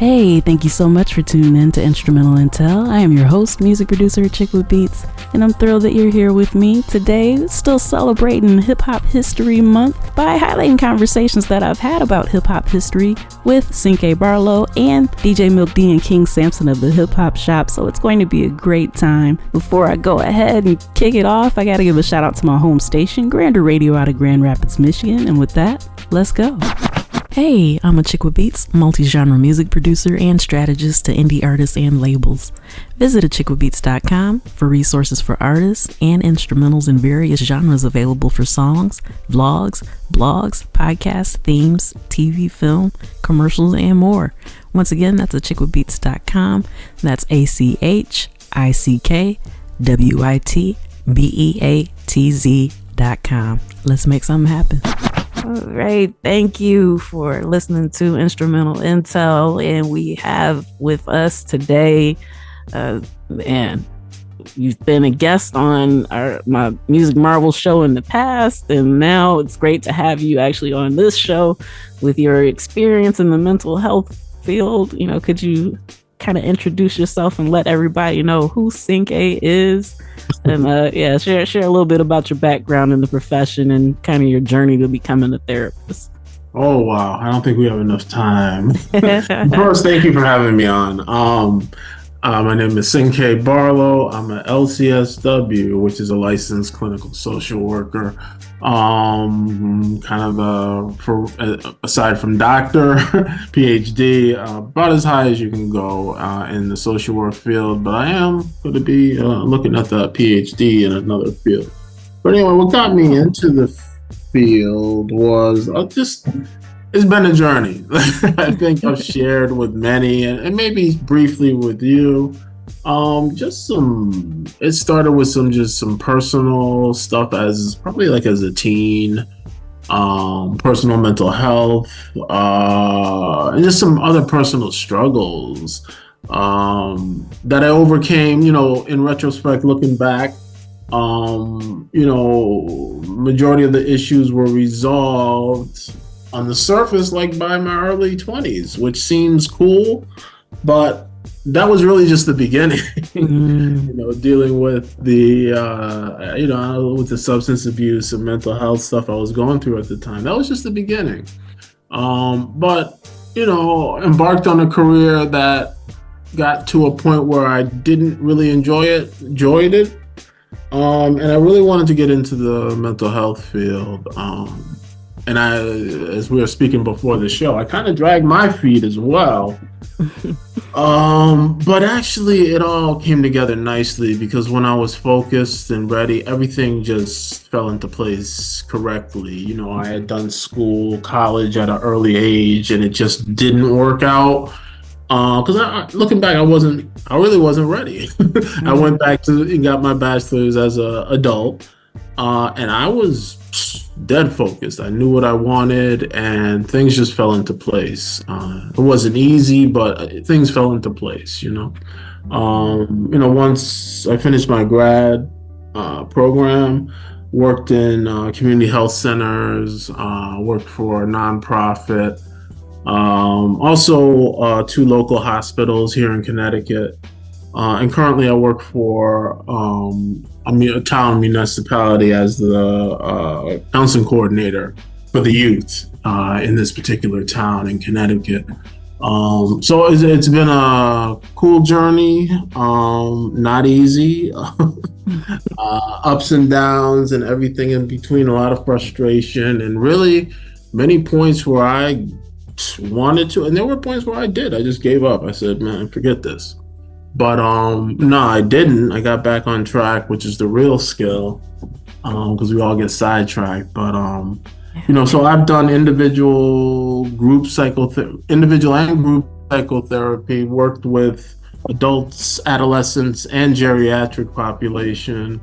Hey, thank you so much for tuning in to Instrumental Intel. I am your host, music producer, Chick with Beats, and I'm thrilled that you're here with me today, still celebrating Hip Hop History Month by highlighting conversations that I've had about hip hop history with Pt.2 Barlow and DJ Milk D and King Samson of the Hip Hop Shop. So it's going to be a great time. Before I go ahead and kick it off, I got to give a shout out to my home station, Grander Radio out of Grand Rapids, Michigan. And with that, let's go. Hey, I'm a Chick with Beats, multi-genre music producer and strategist to indie artists and labels. Visit chickwithbeats.com for resources for artists and instrumentals in various genres available for songs, vlogs, blogs, podcasts, themes, TV, film, commercials, and more. Once again, that's chickwithbeats.com. That's ACHICKWITBEATZ.com. Let's make something happen. All right, thank you for listening to Instrumental Intel, and we have with us today, man, you've been a guest on my Music Marvel show in the past, and now it's great to have you actually on this show with your experience in the mental health field. You know, could you kind of introduce yourself and let everybody know who Pt.2 is, and share a little bit about your background in the profession and kind of your journey to becoming a therapist. Oh wow, I don't think we have enough time. First, thank you for having me on. My name is Pt.2 Barlow. I'm an LCSW, which is a licensed clinical social worker. Aside from doctor, PhD, about as high as you can go in the social work field. But I am going to be looking at the PhD in another field. But anyway, what got me into the field was it's been a journey. I think I've shared with many, and maybe briefly with you. It started with some personal stuff as a teen, personal mental health, and just some other personal struggles, that I overcame, in retrospect, looking back. Majority of the issues were resolved on the surface, like by my early 20s, which seems cool, but that was really just the beginning. Dealing with with the substance abuse and mental health stuff I was going through at the time. That was just the beginning. But embarked on a career that got to a point where I didn't really enjoyed it. And I really wanted to get into the mental health field. And as we were speaking before the show, I kind of dragged my feet as well. But actually it all came together nicely, because when I was focused and ready, everything just fell into place correctly. I had done college at an early age, and it just didn't work out. Because looking back, I really wasn't ready. I went back and got my bachelor's as an adult, and I was dead focused. I knew what I wanted, and things just fell into place. It wasn't easy, but things fell into place. Once I finished my grad program, worked in community health centers, worked for a nonprofit. Also 2 local hospitals here in Connecticut, and currently I work for a town municipality as the counseling coordinator for the youth in this particular town in Connecticut. So it's been a cool journey, not easy, ups and downs and everything in between, a lot of frustration, and really many points where I wanted to, and there were points where I just gave up. I said, man, forget this. But no, I didn't. I got back on track, which is the real skill, because we all get sidetracked. But so I've done individual and group psychotherapy, worked with adults, adolescents, and geriatric population,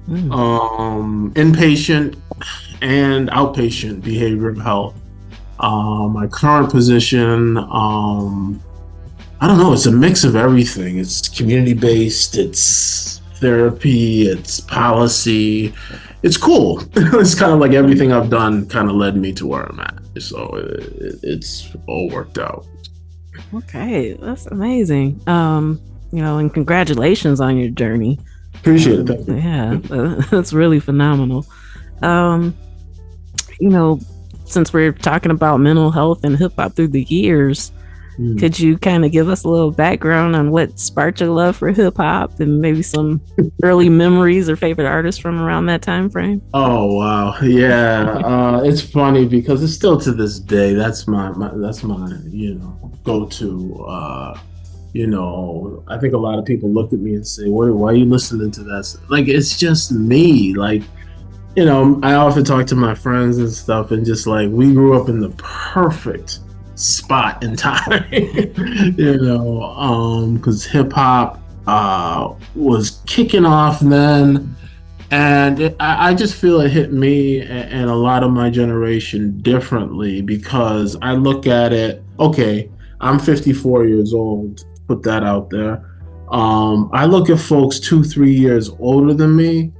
inpatient and outpatient behavioral health. My current position, I don't know, it's a mix of everything. It's community-based, it's therapy, it's policy. It's cool. It's kind of like everything I've done kind of led me to where I'm at. So it's all worked out. Okay, that's amazing. And congratulations on your journey. Appreciate it. Thank you. Yeah, that's really phenomenal. Um, you know, since we're talking about mental health and hip hop through the years, could you kind of give us a little background on what sparked your love for hip hop and maybe some early memories or favorite artists from around that time frame? Oh wow, yeah. It's funny because it's still to this day. That's my go to. I think a lot of people look at me and say, why are you listening to that? Like, it's just me. Like, I often talk to my friends and stuff, and just like we grew up in the perfect spot in time, because hip hop was kicking off then. And I just feel it hit me and a lot of my generation differently because I look at it, okay, I'm 54 years old, put that out there. I look at folks 2, 3 years older than me,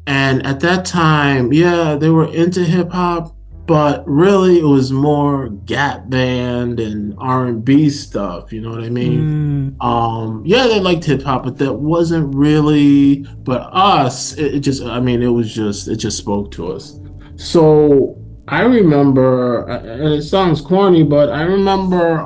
and at that time, yeah, they were into hip hop, but really it was more Gap Band and R&B stuff. You know what I mean? Yeah, they liked hip hop, but that wasn't really. But us, it just, I mean, it just spoke to us. So I remember, and it sounds corny, but I remember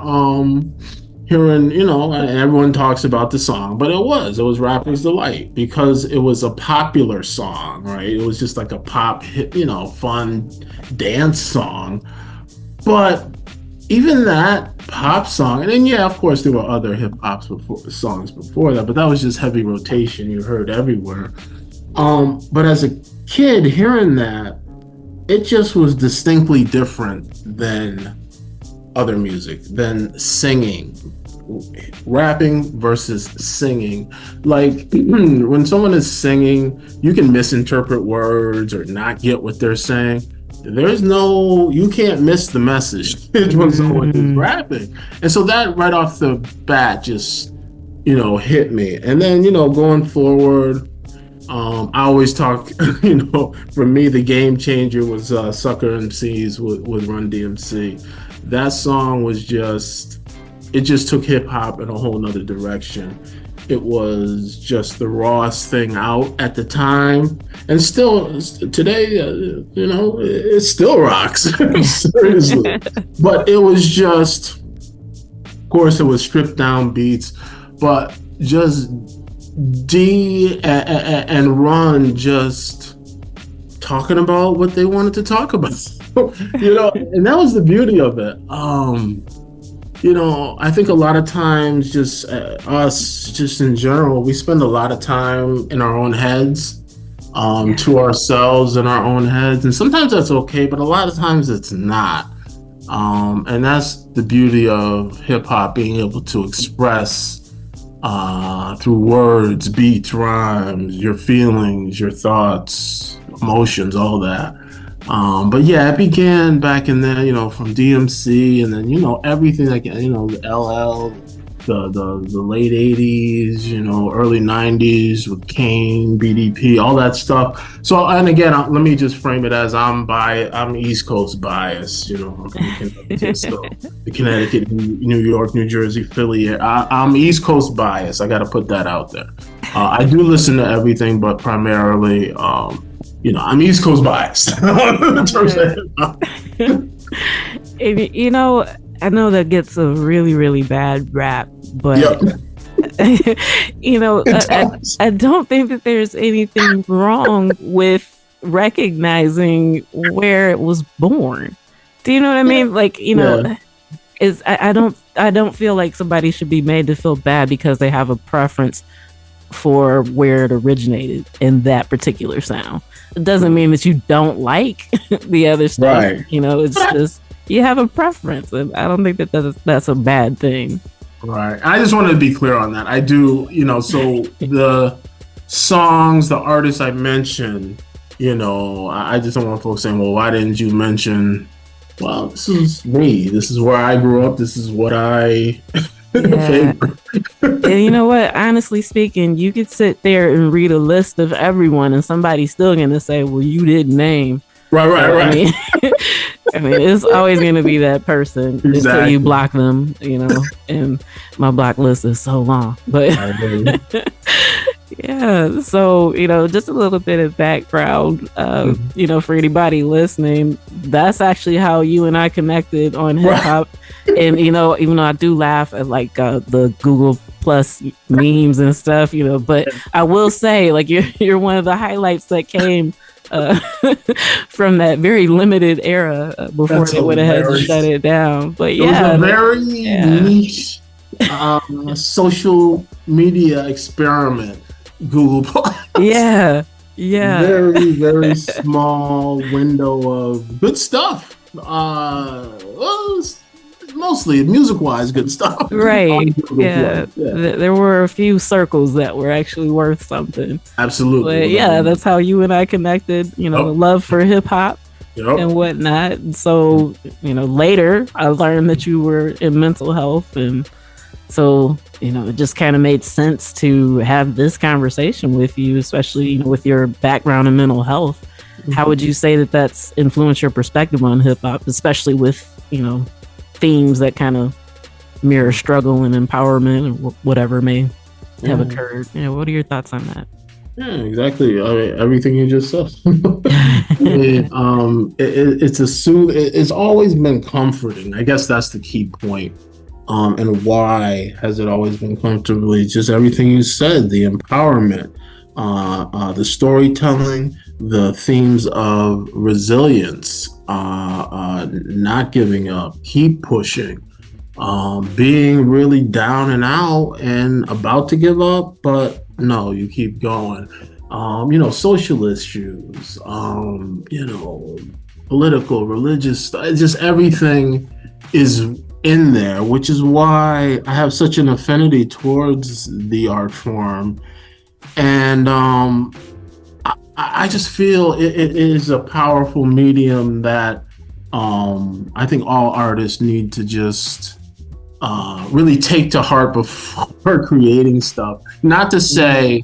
hearing, and everyone talks about the song, but it was Rapper's Delight because it was a popular song, right? It was just like a pop hit, fun dance song. But even that pop song, and then yeah, of course there were other hip hop songs before that, but that was just heavy rotation you heard everywhere. But as a kid hearing that, it just was distinctly different than other music, than singing, rapping versus singing. Like when someone is singing, you can misinterpret words or not get what they're saying. You can't miss the message when someone is rapping. And so that right off the bat just, hit me. And then, going forward, I always talk, for me, the game changer was Sucker MCs with Run DMC. That song it just took hip hop in a whole nother direction. It was just the rawest thing out at the time. And still, today, it still rocks, seriously. But it was just, of course, it was stripped down beats, but just D and Run just talking about what they wanted to talk about, and that was the beauty of it. I think a lot of times, just us, just in general, we spend a lot of time in our own heads, to ourselves in our own heads, and sometimes that's okay, but a lot of times it's not. And that's the beauty of hip hop, being able to express through words, beats, rhymes, your feelings, your thoughts, emotions, all that. But yeah, it began back in there, from DMC, and then everything like the LL, the late '80s, early '90s with Kane, BDP, all that stuff. So, and again, let me just frame it as I'm East Coast biased. I'm from Connecticut, so the Connecticut, New York, New Jersey, Philly. I'm East Coast biased. I got to put that out there. I do listen to everything, but primarily, I'm East Coast biased. In terms of I know that gets a really, really bad rap, but yep. I don't think that there's anything wrong with recognizing where it was born. Do you know what I mean? Like, I don't feel like somebody should be made to feel bad because they have a preference for where it originated in that particular sound. It doesn't mean that you don't like the other stuff. Right. It's just you have a preference, and I don't think that's a bad thing. Right. I just wanted to be clear on that. I do, so the songs, the artists I mentioned, I just don't want folks saying, well, why didn't you mention, well, this is me. This is where I grew up. This is what I favor. And you know what? Honestly speaking, you could sit there and read a list of everyone and somebody's still going to say, well, you didn't name So, I mean, I mean, it's always going to be that person until you block them, you know. And my block list is so long, but yeah. So, you know, just a little bit of background, you know, for anybody listening, that's actually how you and I connected on hip hop. And, you know, even though I do laugh at like the Google Plus memes and stuff, you know, but I will say, like, you're one of the highlights that came from that very limited era before they would have had to shut it down. But yeah, it was a very niche social media experiment. Google Plus. Yeah. Very, very small window of good stuff. Mostly music-wise, good stuff. Right. Yeah. There were a few circles that were actually worth something. Absolutely. But yeah, that's how you and I connected, you know, the love for hip hop and whatnot. So, you know, later I learned that you were in mental health. And so, you know, it just kind of made sense to have this conversation with you, especially, you know, with your background in mental health. How would you say that that's influenced your perspective on hip hop, especially with, you know, themes that kind of mirror struggle and empowerment or whatever may have occurred? You know, what are your thoughts on that? Yeah, exactly. I mean, everything you just said. It's always been comforting. I guess that's the key point. And why has it always been comfortably? Just everything you said, the empowerment, the storytelling, the themes of resilience, not giving up, keep pushing, being really down and out and about to give up, but no, you keep going. You know, social issues, you know, political, religious, just everything is in there, which is why I have such an affinity towards the art form. And I just feel it is a powerful medium that I think all artists need to just really take to heart before creating stuff. Not to say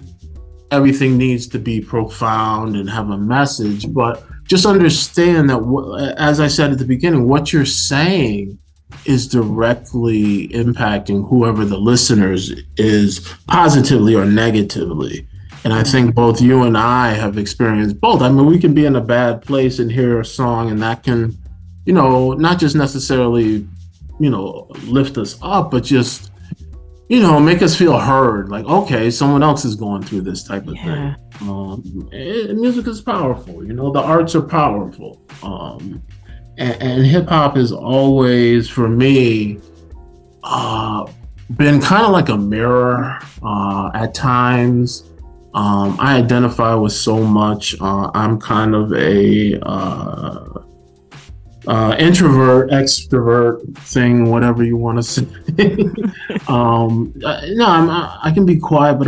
everything needs to be profound and have a message, but just understand that, as I said at the beginning, what you're saying is directly impacting whoever the listeners is, positively or negatively. And I think both you and I have experienced both. I mean, we can be in a bad place and hear a song, and that can, you know, not just necessarily, you know, lift us up, but just, you know, make us feel heard. Like, okay, someone else is going through this type of thing. Music is powerful. You know, the arts are powerful. And hip hop has always, for me, been kind of like a mirror at times. I identify with so much. I'm kind of a introvert, extrovert thing, whatever you want to say. No, I can be quiet, but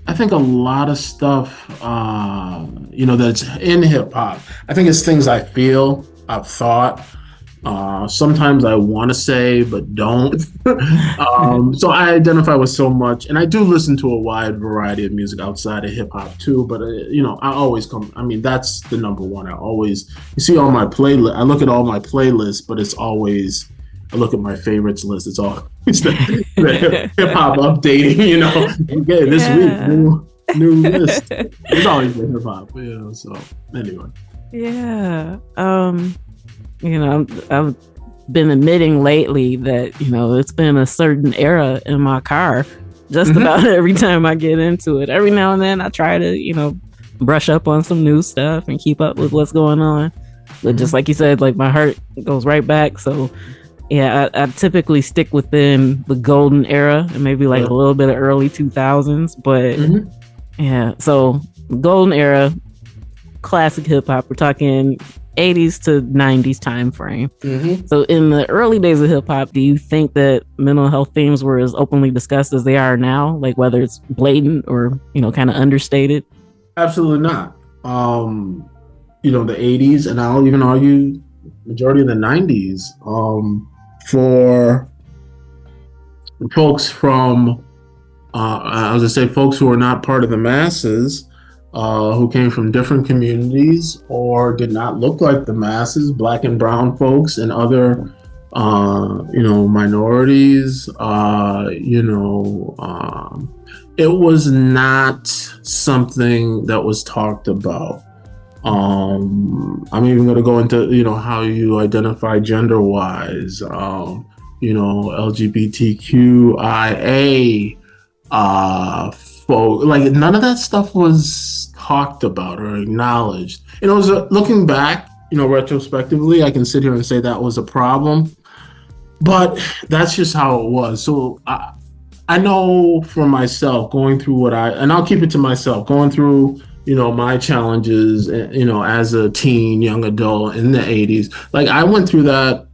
I think a lot of stuff, you know, that's in hip hop, I think it's things I feel, I've thought. Sometimes I want to say, but don't. So I identify with so much, and I do listen to a wide variety of music outside of hip hop too. But you know, I always come. I mean, that's the number one. You see all my playlist. I look at all my playlists, but it's always, I look at my favorites list. It's always the hip hop updating. You know, okay, this week new list. It's always the hip hop. You know, so anyway. Yeah. You know, I've been admitting lately that, you know, it's been a certain era in my car just about every time I get into it. Every now and then I try to, you know, brush up on some new stuff and keep up with what's going on. But just like you said, like my heart goes right back. So yeah, I typically stick within the golden era and maybe like a little bit of early 2000s. But yeah, so golden era, classic hip hop, we're talking 80s to 90s time frame. So in the early days of hip hop, do you think that mental health themes were as openly discussed as they are now? Like whether it's blatant or, you know, kind of understated? Absolutely not. You know, the 80s, and I'll even argue majority of the 90s, for folks from, I was gonna say folks who are not part of the masses, who came from different communities or did not look like the masses, black and brown folks and other, minorities. It was not something that was talked about. I'm even going to go into, how you identify gender wise, LGBTQIA, folk, like none of that stuff was talked about or acknowledged. Looking back, retrospectively, I can sit here and say that was a problem, but that's just how it was. So I know for myself going through and I'll keep it to myself, going through, my challenges, as a teen, young adult in the 80s. Like I went through that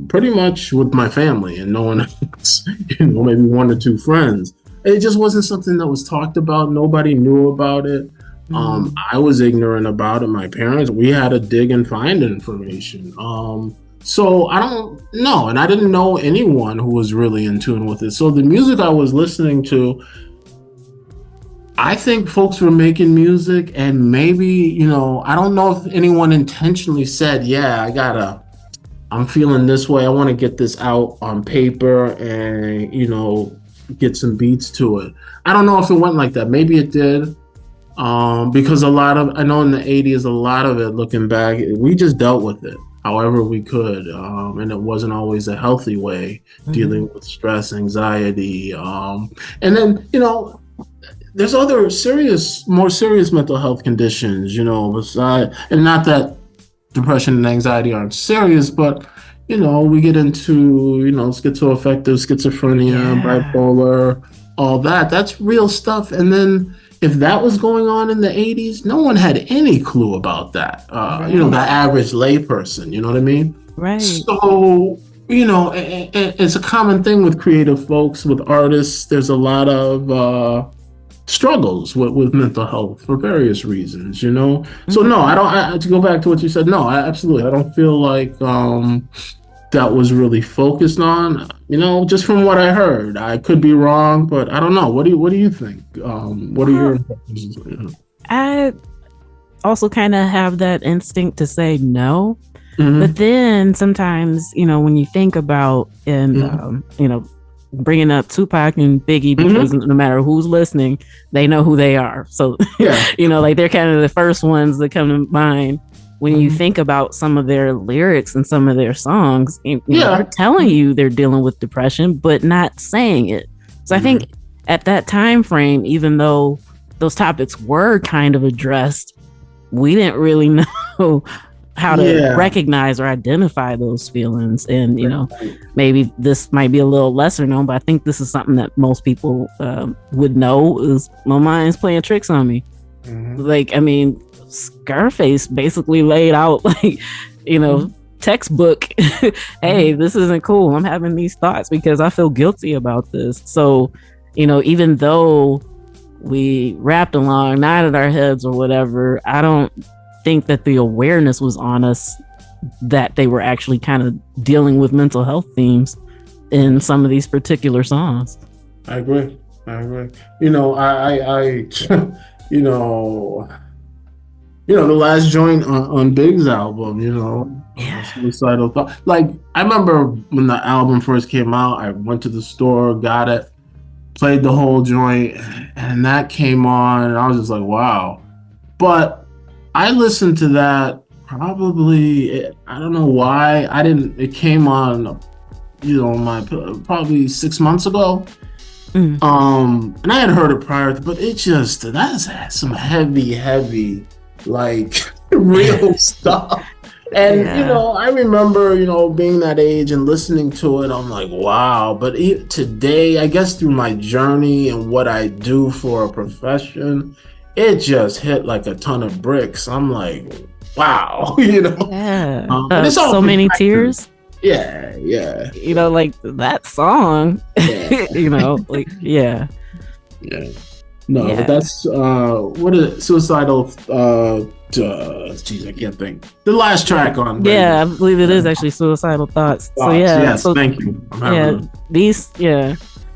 pretty much with my family and no one else, maybe one or two friends. It just wasn't something that was talked about. Nobody knew about it. I was ignorant about it. My parents, we had to dig and find information. So I don't know. And I didn't know anyone who was really in tune with it. So the music I was listening to, I think folks were making music and maybe, I don't know if anyone intentionally said, yeah, I'm feeling this way. I want to get this out on paper and, get some beats to it. I don't know if it went like that. Maybe it did. Because I know in the 80s, a lot of it, looking back, we just dealt with it however we could. And it wasn't always a healthy way, dealing with stress, anxiety. And then, there's other more serious mental health conditions, besides, and not that depression and anxiety aren't serious, but we get into, schizoaffective, schizophrenia, bipolar, all that. That's real stuff. And then if that was going on in the 80s, no one had any clue about that. The average layperson, you know what I mean? Right. So, it's a common thing with creative folks, with artists. There's a lot of struggles with mental health for various reasons, So no, to go back to what you said, no, absolutely. I don't feel like that was really focused on, just from what I heard. I could be wrong, but I don't know. What do you think? What are your impressions? I also kind of have that instinct to say no. But then sometimes, when you think about bringing up Tupac and Biggie, because no matter who's listening, they know who they are. So, like they're kind of the first ones that come to mind when you think about some of their lyrics and some of their songs. They're telling you they're dealing with depression, but not saying it. So I think at that time frame, even though those topics were kind of addressed, we didn't really know how to recognize or identify those feelings. And maybe this might be a little lesser known, but I think this is something that most people would know, is my mind's playing tricks on me. Like, I mean, Scarface basically laid out textbook, hey, this isn't cool, I'm having these thoughts because I feel guilty about this. So even though we rapped along, nodded our heads or whatever, I don't think that the awareness was on us that they were actually kind of dealing with mental health themes in some of these particular songs. I agree. I the last joint on Big's album, Suicidal Thought. Like, I remember when the album first came out, I went to the store, got it, played the whole joint, and that came on, and I was just like, wow. But I listened to that probably, I don't know why, it came on, probably 6 months ago. And I had heard it prior, but that's some heavy, like, real stuff. And, I remember, being that age and listening to it, I'm like, wow. But today, I guess through my journey and what I do for a profession, it just hit like a ton of bricks. I'm like, wow, Yeah. It's so many tears. Yeah. Like that song, Yeah. No, but that's, what is it? Suicidal, I can't think. The last track on. Yeah, I believe it is actually Suicidal Thoughts. So yes, thank you.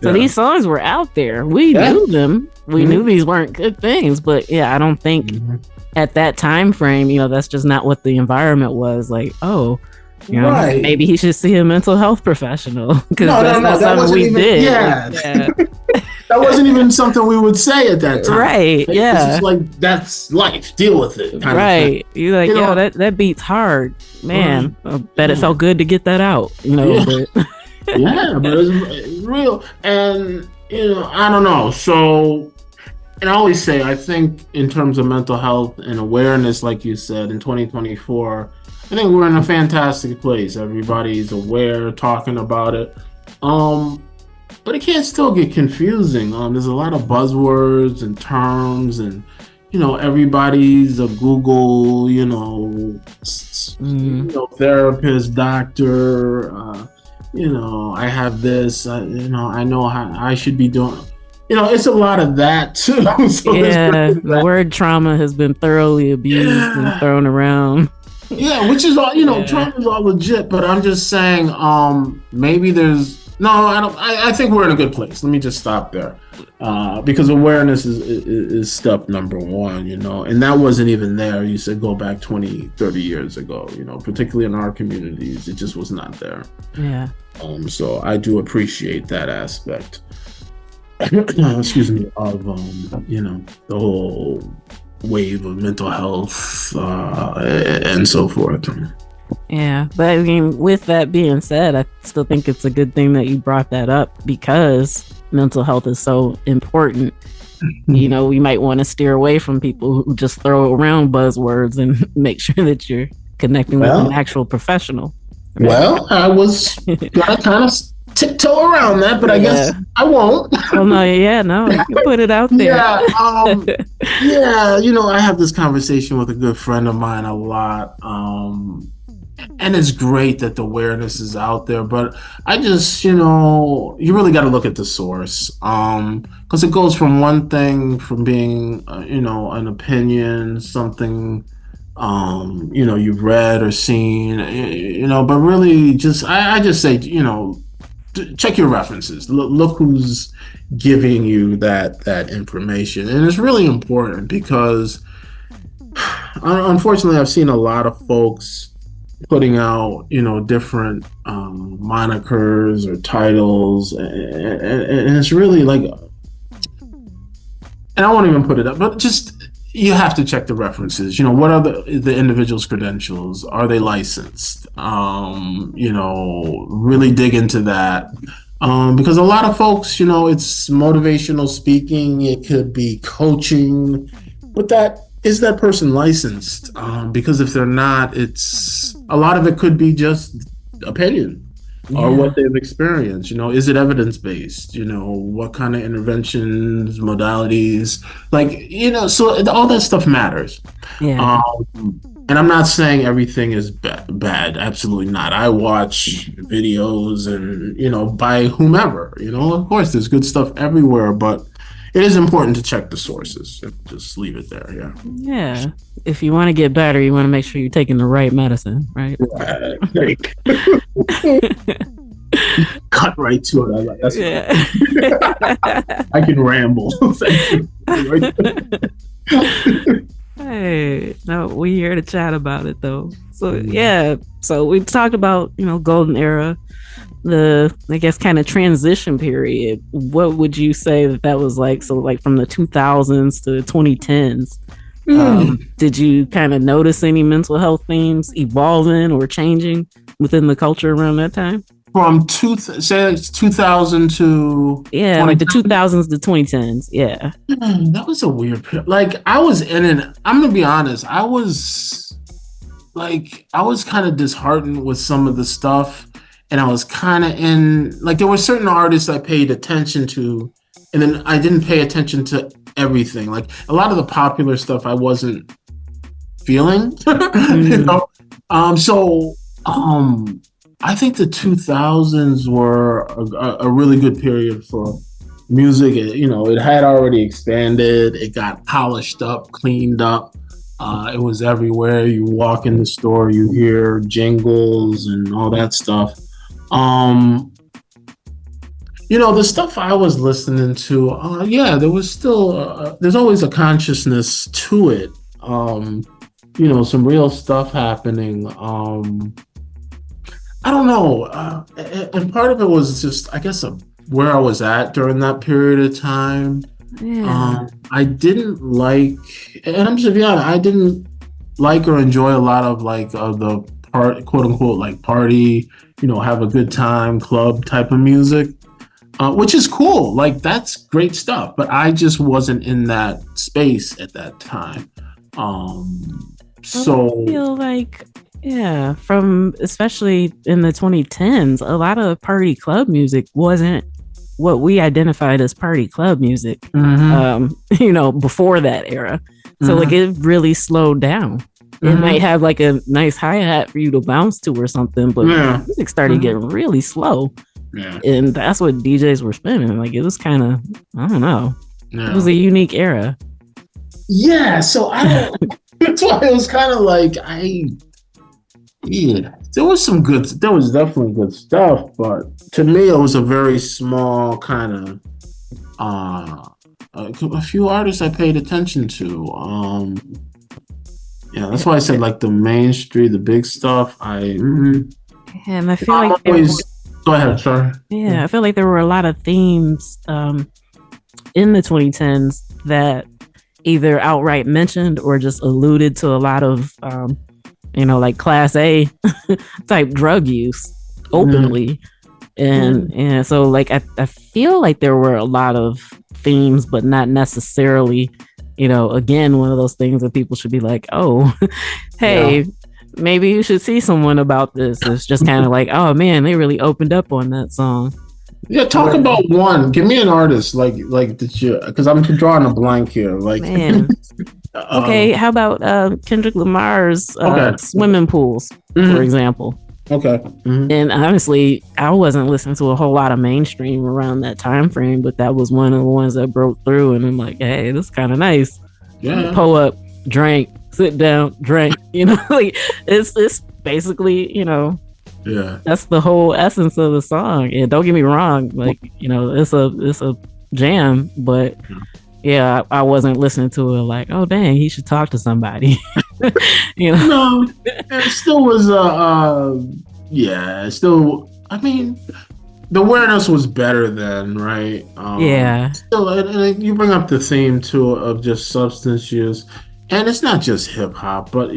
So these songs were out there. We knew them. We knew these weren't good things, but I don't think at that time frame, that's just not what the environment was. Like, maybe he should see a mental health professional because that's not something we did. Yeah. That wasn't even something we would say at that time. Right. Like, it's just like, that's life. Deal with it. Right. You're like, that beats hard. Man, I bet it felt good to get that out. But yeah, but it's real. And, I don't know. So, and I always say, I think in terms of mental health and awareness, like you said, in 2024, I think we're in a fantastic place. Everybody's aware, talking about it. But it can still get confusing. There's a lot of buzzwords and terms, and everybody's a Google, therapist, doctor. I have this. I know how I should be doing. It's a lot of that too. So the word trauma has been thoroughly abused and thrown around. Yeah, which is all, trauma is all legit, but I'm just saying, maybe I think we're in a good place. Let me just stop there. Because awareness is step number one, and that wasn't even there. You said go back 20, 30 years ago, particularly in our communities, it just was not there. Yeah. So I do appreciate that aspect. Excuse me, of, the whole wave of mental health and so forth. Yeah, but I mean, with that being said, I still think it's a good thing that you brought that up because mental health is so important. We might want to steer away from people who just throw around buzzwords and make sure that you're connecting with an actual professional. Right? Well, I was gonna kind of tiptoe around that, but I guess I won't. Well, you can put it out there. I have this conversation with a good friend of mine a lot. And it's great that the awareness is out there, but I just, you really got to look at the source, because it goes from one thing, from being, an opinion, something, you've read or seen, but really just, I just say, check your references. Look who's giving you that information, and it's really important because, unfortunately, I've seen a lot of folks putting out, different monikers or titles, and it's really like, and I won't even put it up, but just, you have to check the references. What are the individual's credentials? Are they licensed? Really dig into that. Because a lot of folks, it's motivational speaking, it could be coaching, but is that person licensed? Because if they're not, a lot of it could be just opinion or what they've experienced. Is it evidence-based? What kind of interventions, modalities, so all that stuff matters. Yeah. And I'm not saying everything is bad. Absolutely not. I watch videos and, by whomever, of course there's good stuff everywhere, but it is important to check the sources. Just leave it there. Yeah. Yeah. If you want to get better, you want to make sure you're taking the right medicine, right? Right. Cut right to it. That's I can ramble. Hey, no, we here to chat about it though. So so we talked about golden era, the kind of transition period. What would you say that was like? So like from the 2000s to 2010s, did you kind of notice any mental health themes evolving or changing within the culture around that time? From 2000 to like the 2000s to 2010s. Yeah, that was a weird period. Like I was I'm gonna be honest, I was kind of disheartened with some of the stuff, and I was kind of there were certain artists I paid attention to, and then I didn't pay attention to everything. Like a lot of the popular stuff I wasn't feeling. I think the 2000s were a really good period for music. It had already expanded. It got polished up, cleaned up. It was everywhere. You walk in the store, you hear jingles and all that stuff. The stuff I was listening to, yeah, there was still, there's always a consciousness to it. Some real stuff happening. I don't know. And part of it was just, I guess, where I was at during that period of time. Yeah. I didn't like, and I'm just gonna be honest, I didn't like or enjoy a lot of like the quote unquote, like party, have a good time, club type of music, which is cool. Like that's great stuff. But I just wasn't in that space at that time. Well, I So feel like, yeah, from especially in the 2010s, a lot of party club music wasn't what we identified as party club music, mhm, before that era. So, like, mhm, it really slowed down. It might mhm, have like a nice hi hat for you to bounce to or something, but yeah, music started mhm, getting really slow. yeah, And that's what DJs were spinning. Like, it was kind of, I don't know, it was yeah. a unique era. Yeah, so I don't. That's why it was kind of like yeah, there was definitely good stuff, but to me, it was a very small kind of a few artists I paid attention to. Yeah, that's why I said like the main street, the big stuff. And I feel I'm like there always go ahead, sorry. Yeah, I feel like there were a lot of themes in the 2010s that either outright mentioned or just alluded to a lot of, like class A type drug use Mhm, openly. And so, like, I feel like there were a lot of themes, but not necessarily, again, one of those things that people should be like, oh, yeah. hey, maybe you should see someone about this. It's just kind of like, oh man, they really opened up on that song. Yeah, talk Where, about one. Give me an artist like that you because I'm drawing a blank here. Like, man, okay, um, how about Kendrick Lamar's okay, swimming pools, for hmm, example? okay, hmm, And honestly, I wasn't listening to a whole lot of mainstream around that time frame, but that was one of the ones that broke through. And I'm like, hey, this is kind of nice. yeah, Pull up, drink, sit down, drink. Like it's basically, yeah, that's the whole essence of the song. And don't get me wrong, like it's a jam, but yeah, I wasn't listening to it like, oh dang, he should talk to somebody. you know? no, it still was yeah, still. I mean, the awareness was better then, right? Yeah. Still, and you bring up the theme too of just substance use, and it's not just hip hop, but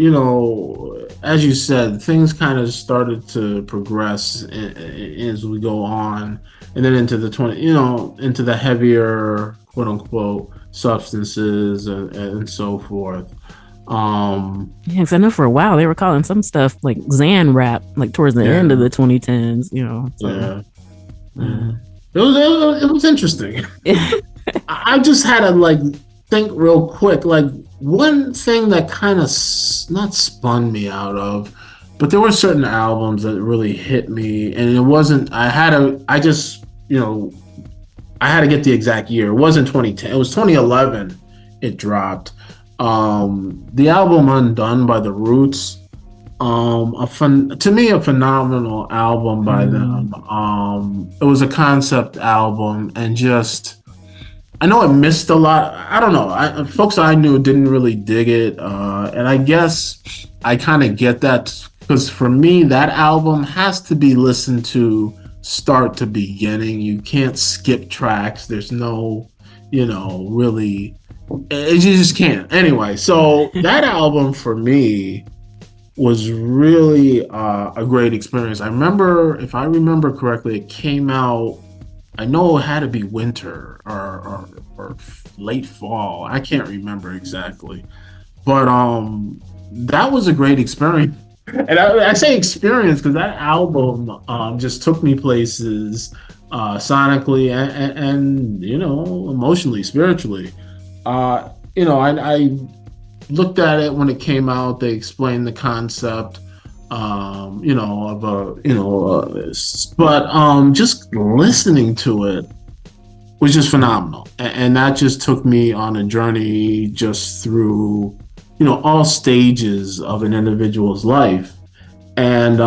as you said, things kind of started to progress as we go on, and then into the into the heavier quote unquote substances and so forth. Yeah, because I know for a while they were calling some stuff like Xan rap, like towards the end of yeah, the 2010s, so yeah. uh, Yeah. It was interesting. I just had to like think real quick. Like one thing that kind of not spun me out of, but there were certain albums that really hit me, and it wasn't. I just I had to get the exact year. It wasn't 2010. It was 2011. It dropped. The album "Undone" by The Roots, to me a phenomenal album by them. It was a concept album, and just I know it missed a lot. I don't know. Folks I knew didn't really dig it, and I guess I kind of get that because for me that album has to be listened to start to beginning. You can't skip tracks. There's no really, you just can't. Anyway, so that album for me was really a great experience. If I remember correctly, it came out. I know it had to be winter or late fall. I can't remember exactly, but that was a great experience. And I say experience because that album just took me places sonically and emotionally, spiritually. I looked at it when it came out. They explained the concept, of but just listening to it was just phenomenal, and that just took me on a journey just through, all stages of an individual's life, and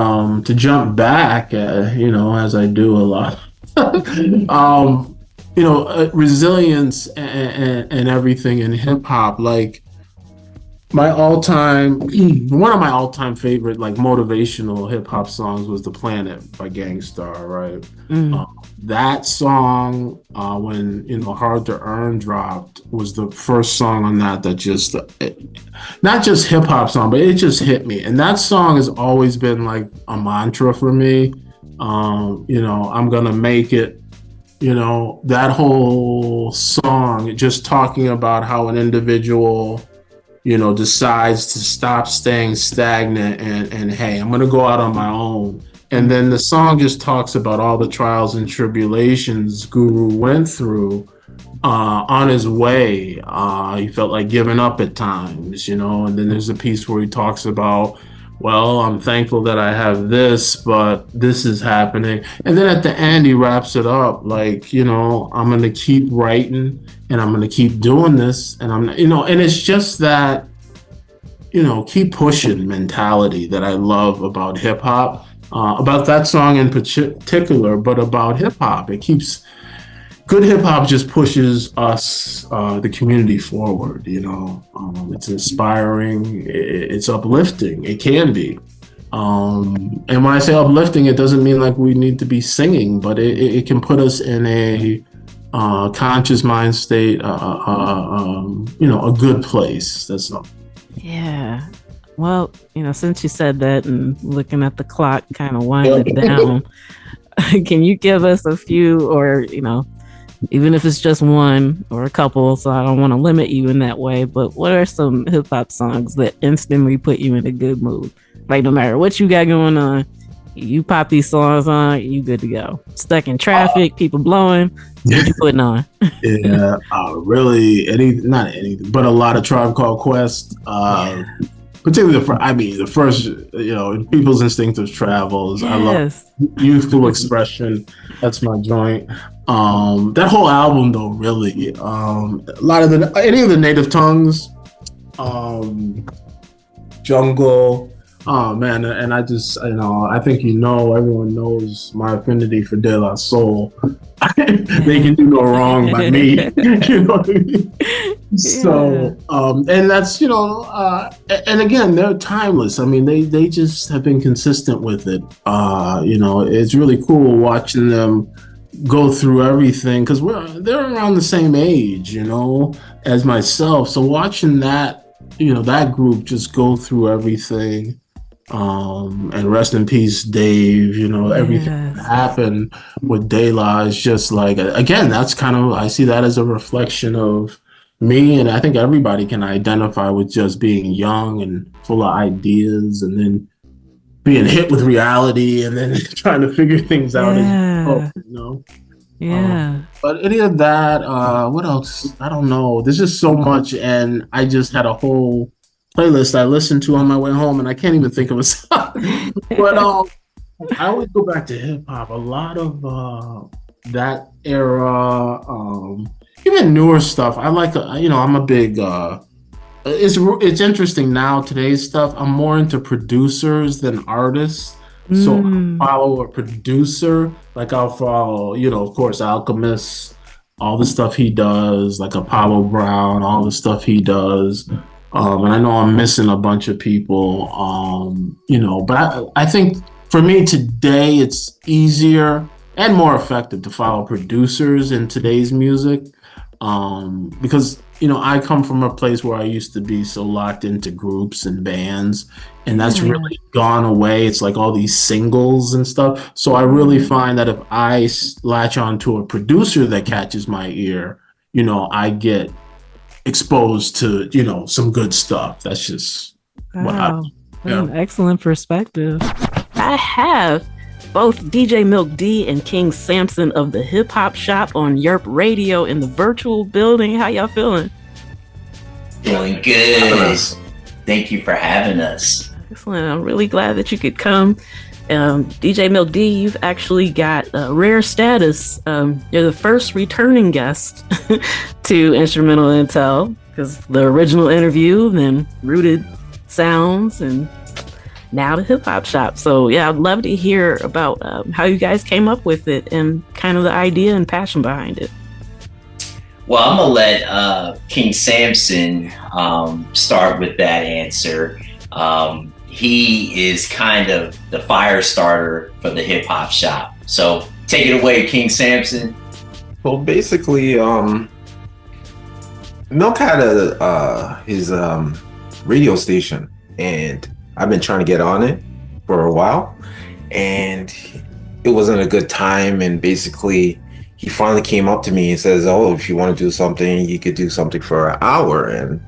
to jump back, as I do a lot Resilience and everything in hip hop. Like my all-time, one of my all-time favorite like motivational hip hop songs was "The Planet" by Gangstar. Right, Mm. that song when "Hard to Earn" dropped was the first song on that just not just hip hop song, but it just hit me. And that song has always been like a mantra for me. I'm gonna make it. That whole song, just talking about how an individual, decides to stop staying stagnant and hey, I'm gonna go out on my own. And then the song just talks about all the trials and tribulations Guru went through on his way. He felt like giving up at times, and then there's a piece where he talks about, well, I'm thankful that I have this, but this is happening. And then at the end, he wraps it up like, I'm going to keep writing and I'm going to keep doing this. And and it's just that, keep pushing mentality that I love about hip hop, about that song in particular, but about hip hop. Good hip hop just pushes us, the community forward. It's inspiring, it's uplifting. It can be. And when I say uplifting, it doesn't mean like we need to be singing, but it can put us in a conscious mind state, a good place. That's all. Yeah. Well, since you said that and looking at the clock kind of winding down, can you give us a few, or, even if it's just one or a couple, so I don't want to limit you in that way, but what are some hip hop songs that instantly put you in a good mood? Like, no matter what you got going on, you pop these songs on, you good to go. Stuck in traffic, people blowing, what you putting on? Yeah, really, not anything, but a lot of Tribe Called Quest. Particularly the first, People's Instinctive Travels. Yes. I love Youthful Expression. That's my joint. That whole album, though, really, a lot of any of the native tongues, Jungle. Oh man, and I just, I think everyone knows my affinity for De La Soul. They can do no wrong by me. You know what I mean? Yeah. So, and that's, and again, they're timeless. I mean, they just have been consistent with it. It's really cool watching them go through everything because they're around the same age, as myself. So watching that, that group just go through everything. And rest in peace, Dave. Everything that happened with De La is just like, again, that's kind of, I see that as a reflection of me, and I think everybody can identify with just being young and full of ideas, and then being hit with reality, and then trying to figure things out. Yeah. But any of that, what else? I don't know. There's just so much, and I just had a whole playlist I listened to on my way home, and I can't even think of a song. But I always go back to hip hop. A lot of that era, even newer stuff. I like. I'm a big. It's interesting now. Today's stuff. I'm more into producers than artists. So I follow a producer. Like I'll follow, of course, Alchemist, all the stuff he does, like Apollo Brown, all the stuff he does. And I know I'm missing a bunch of people, but I think for me today, it's easier and more effective to follow producers in today's music. Because, I come from a place where I used to be so locked into groups and bands, and that's really gone away. It's like all these singles and stuff. So I really find that if I latch on to a producer that catches my ear, I get exposed to some good stuff. That's just an excellent perspective. I have both DJ Milk D and King Samson of the Hip Hop Shop on Yerp Radio in the virtual building. How y'all feeling? Feeling good. Thank you for having us. Excellent. I'm really glad that you could come. DJ Milk D, you've actually got rare status. You're the first returning guest to Instrumental Intel, because the original interview, then Rooted Sounds, and now the Hip Hop Shop. So yeah, I'd love to hear about how you guys came up with it and kind of the idea and passion behind it. Well, I'm gonna let King Samson start with that answer. He is kind of the fire starter for the Hip Hop Shop. So take it away, King Samson. Well, basically, Milk had his radio station, and I've been trying to get on it for a while, and it wasn't a good time. And basically, he finally came up to me and says, "Oh, if you want to do something, you could do something for an hour." And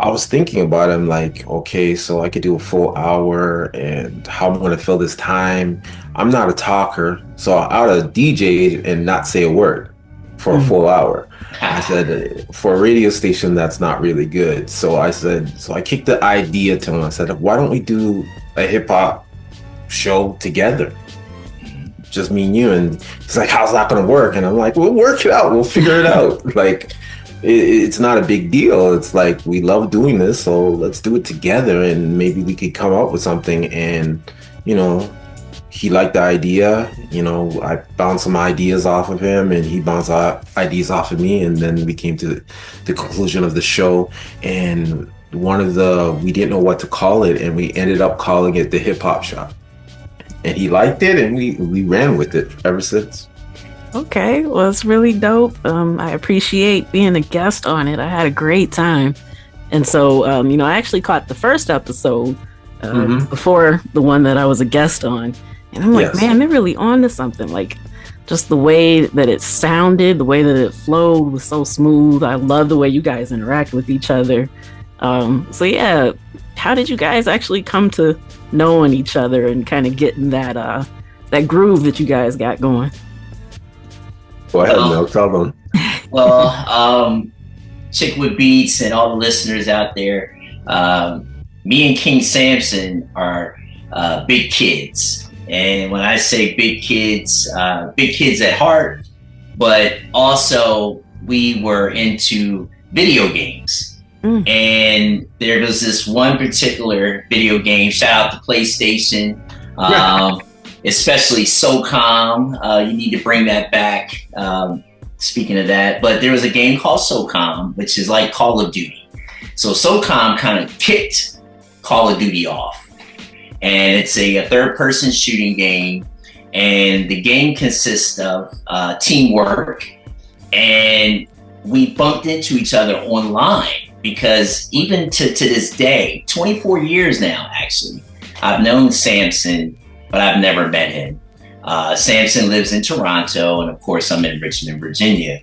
I was thinking about it. I'm like, okay, so I could do a full hour, and how I'm going to fill this time. I'm not a talker, so I ought to DJ and not say a word for a full hour. I said, for a radio station, that's not really good. So I kicked the idea to him. I said, why don't we do a hip hop show together? Just me and you. And he's like, how's that going to work? And I'm like, we'll work it out. We'll figure it out. Like, it's not a big deal. It's like, we love doing this, so let's do it together, and maybe we could come up with something. And, he liked the idea. I bounced some ideas off of him, and he bounced ideas off of me, and then we came to the conclusion of the show. And we didn't know what to call it, and we ended up calling it the Hip Hop Shop. And he liked it, and we ran with it ever since. Okay, well, it's really dope. I appreciate being a guest on it. I had a great time. And so, I actually caught the first episode before the one that I was a guest on. And I'm like, man, they're really on to something. Like, just the way that it sounded, the way that it flowed was so smooth. I love the way you guys interact with each other. So yeah, how did you guys actually come to knowing each other and kind of getting that groove that you guys got going? Go ahead, Mel, tell them. Well, Chickwood Beats and all the listeners out there, me and King Samson are big kids. And when I say big kids at heart, but also we were into video games. And there was this one particular video game, shout out to PlayStation, especially SOCOM. You need to bring that back. Speaking of that, but there was a game called SOCOM, which is like Call of Duty. So SOCOM kind of kicked Call of Duty off. And it's a third-person shooting game, and the game consists of teamwork. And we bumped into each other online because even to this day, 24 years now, actually, I've known Samson, but I've never met him. Samson lives in Toronto, and of course, I'm in Richmond, Virginia.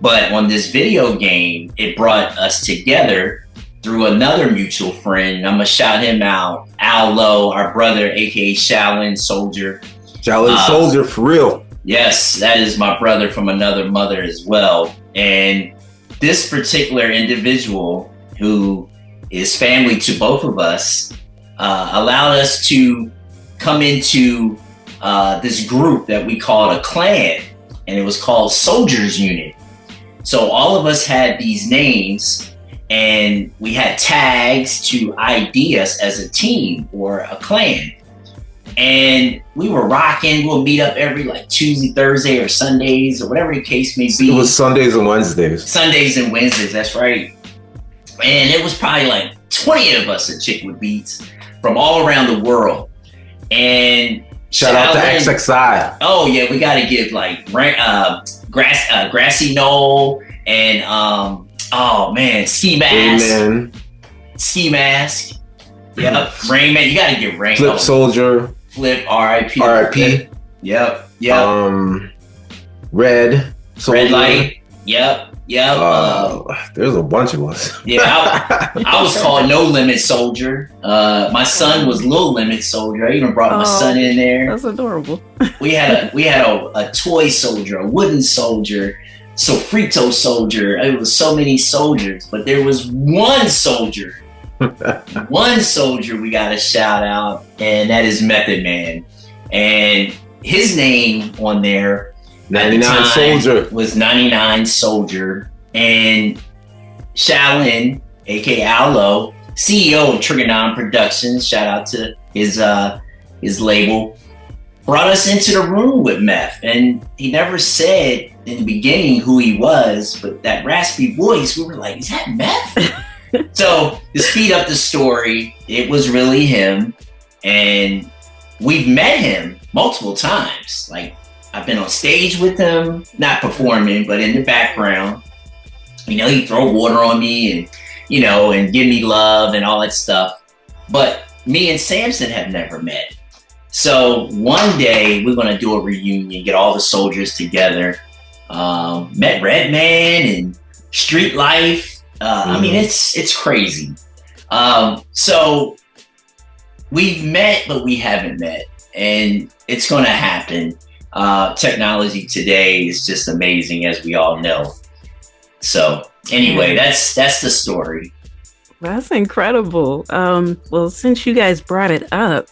But on this video game, it brought us together through another mutual friend. I'm gonna shout him out, Al Lowe, our brother, aka Shaolin Soldier. Shaolin Soldier, for real. Yes, that is my brother from another mother as well. And this particular individual, who is family to both of us, allowed us to come into this group that we called a clan, and it was called Soldiers Unit. So all of us had these names, and we had tags to ID us as a team or a clan. And we were rocking. We'll meet up every Tuesday, Thursday, or Sundays, or whatever the case may be. It was Sundays and Wednesdays. Sundays and Wednesdays, that's right. And it was probably 20 of us at Chickwood Beats from all around the world. And shout out to XXI. Oh yeah, we got to give Grassy Knoll and Ski Mask. Amen. Ski Mask. Yep. Rainman. You gotta give Rain. Flip Soldier. Flip. R.I.P. R.I.P. Yep. Red Soldier. Red Light. Yep. There's a bunch of us. Yeah. I was called No Limit Soldier. My son was Little Limit Soldier. I even brought my son in there. That's adorable. We had a toy soldier, a wooden soldier. Sofrito soldier. It was so many soldiers, but there was one soldier we got to shout out, and that is Method Man. And his name on there 99 Soldier was 99 Soldier. And Shaolin, aka Allo, CEO of Trigger 9 Productions, shout out to his label, brought us into the room with Meth, and he never said in the beginning who he was, but that raspy voice, we were like, is that Meth? So to speed up the story, it was really him, and we've met him multiple times. Like, I've been on stage with him, not performing, but in the background. You know, he'd throw water on me and, you know, and give me love and all that stuff. But me and Samson have never met. So one day we're going to do a reunion, get all the soldiers together. Met Redman and Street Life. I mean, it's crazy. So we've met, but we haven't met, and it's going to happen. Technology today is just amazing, as we all know. So anyway, that's the story. That's incredible. Well, since you guys brought it up,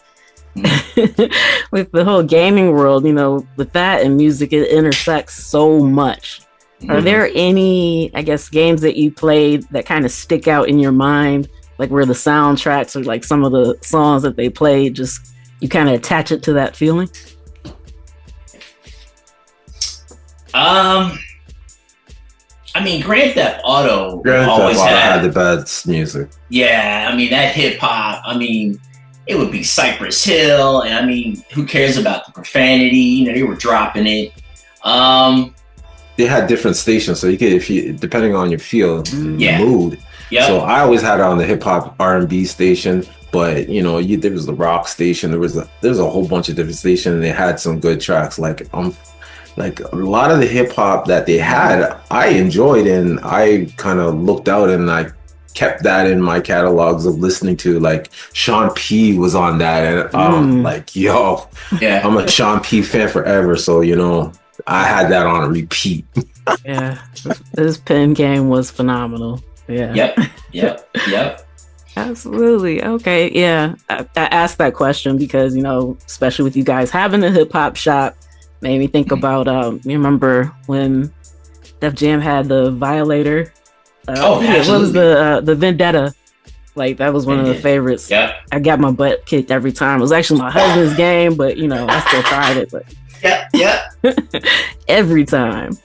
with the whole gaming world, you know, with that and music, it intersects so much. Are there any, I guess, games that you played that kind of stick out in your mind, like where the soundtracks or like some of the songs that they played, just you kind of attach it to that feeling? I mean, Grand Theft Auto always had the best music. Yeah, I mean, that hip hop, I mean, it would be Cypress Hill, and I mean, who cares about the profanity? You know, they were dropping it. They had different stations, so you could, if you, depending on your feel, mood. Yep. So I always had it on the hip hop R&B station, but you know, there was the rock station. There was a whole bunch of different stations, and they had some good tracks. Like a lot of the hip hop that they had, I enjoyed, and I kind of looked out and I kept that in my catalogs of listening to. Like Sean P was on that, and like, yo, I'm a Sean P fan forever. So, you know, I had that on a repeat. Yeah, this pen game was phenomenal. Yeah. Yep. Absolutely. Okay. Yeah. I asked that question because, you know, especially with you guys having a hip hop shop, made me think about, you remember when Def Jam had the Violator? What was the Vendetta? Like, that was one of the favorites. Yeah. I got my butt kicked every time. It was actually my husband's game, but, you know, I still tried it. But yeah. Every time.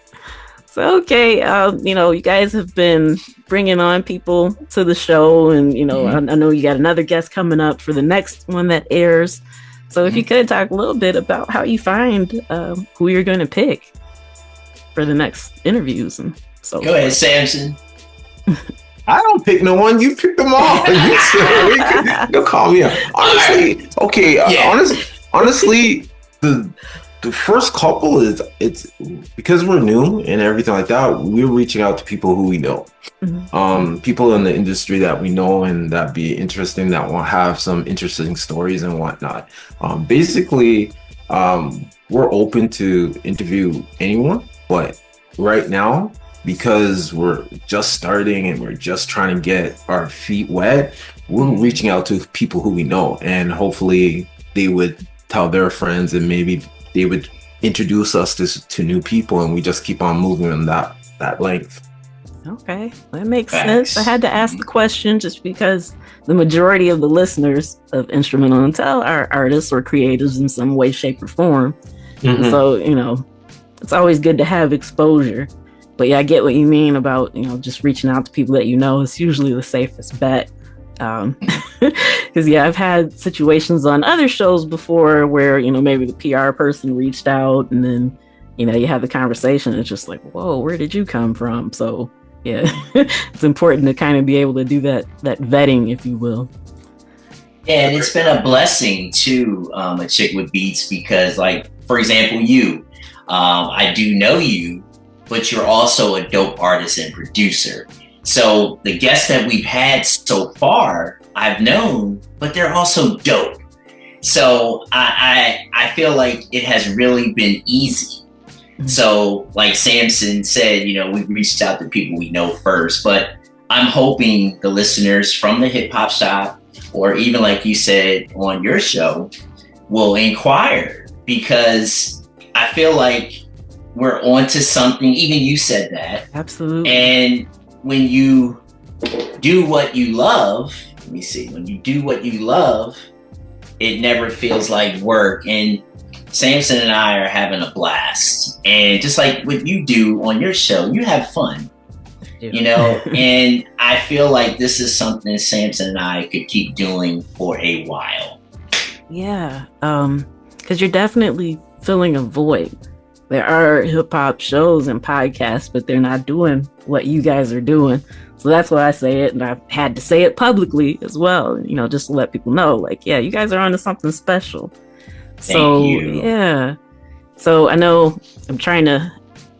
So, okay, you know, you guys have been bringing on people to the show, and, you know, I know you got another guest coming up for the next one that airs. So if you could talk a little bit about how you find who you're going to pick for the next interviews. And so go ahead, Samson. I don't pick no one. You pick them all. You'll call me up. Honestly, honestly, the first couple it's because we're new and everything like that. We're reaching out to people who we know, people in the industry that we know and that be interesting, that will have some interesting stories and whatnot. Basically, we're open to interview anyone, but right now, because we're just starting and we're just trying to get our feet wet, we're reaching out to people who we know, and hopefully they would tell their friends, and maybe they would introduce us to new people, and we just keep on moving in that length. Okay, that makes sense. I had to ask the question just because the majority of the listeners of Instrumental Intel are artists or creatives in some way, shape, or form. So, you know, it's always good to have exposure. But yeah, I get what you mean about, you know, just reaching out to people that you know is usually the safest bet. Because I've had situations on other shows before where, you know, maybe the PR person reached out, and then, you know, you have the conversation. It's just like, whoa, where did you come from? So yeah, it's important to kind of be able to do that vetting, if you will. Yeah, and it's been a blessing to a chick with beats, because, like, for example, I do know you, but you're also a dope artist and producer. So the guests that we've had so far, I've known, but they're also dope. So I feel like it has really been easy. So like Samson said, you know, we reached out to people we know first, but I'm hoping the listeners from the hip hop shop, or even like you said on your show, will inquire, because I feel like we're onto something. Even you said that. Absolutely. And when you do what you love, when you do what you love, it never feels like work. And Samson and I are having a blast. And just like what you do on your show, you have fun, you know, and I feel like this is something Samson and I could keep doing for a while. Yeah. Because you're definitely filling a void. There are hip hop shows and podcasts, but they're not doing what you guys are doing. So that's why I say it. And I've had to say it publicly as well, you know, just to let people know, like, yeah, you guys are onto something special. Thank you. Yeah. So I know I'm trying to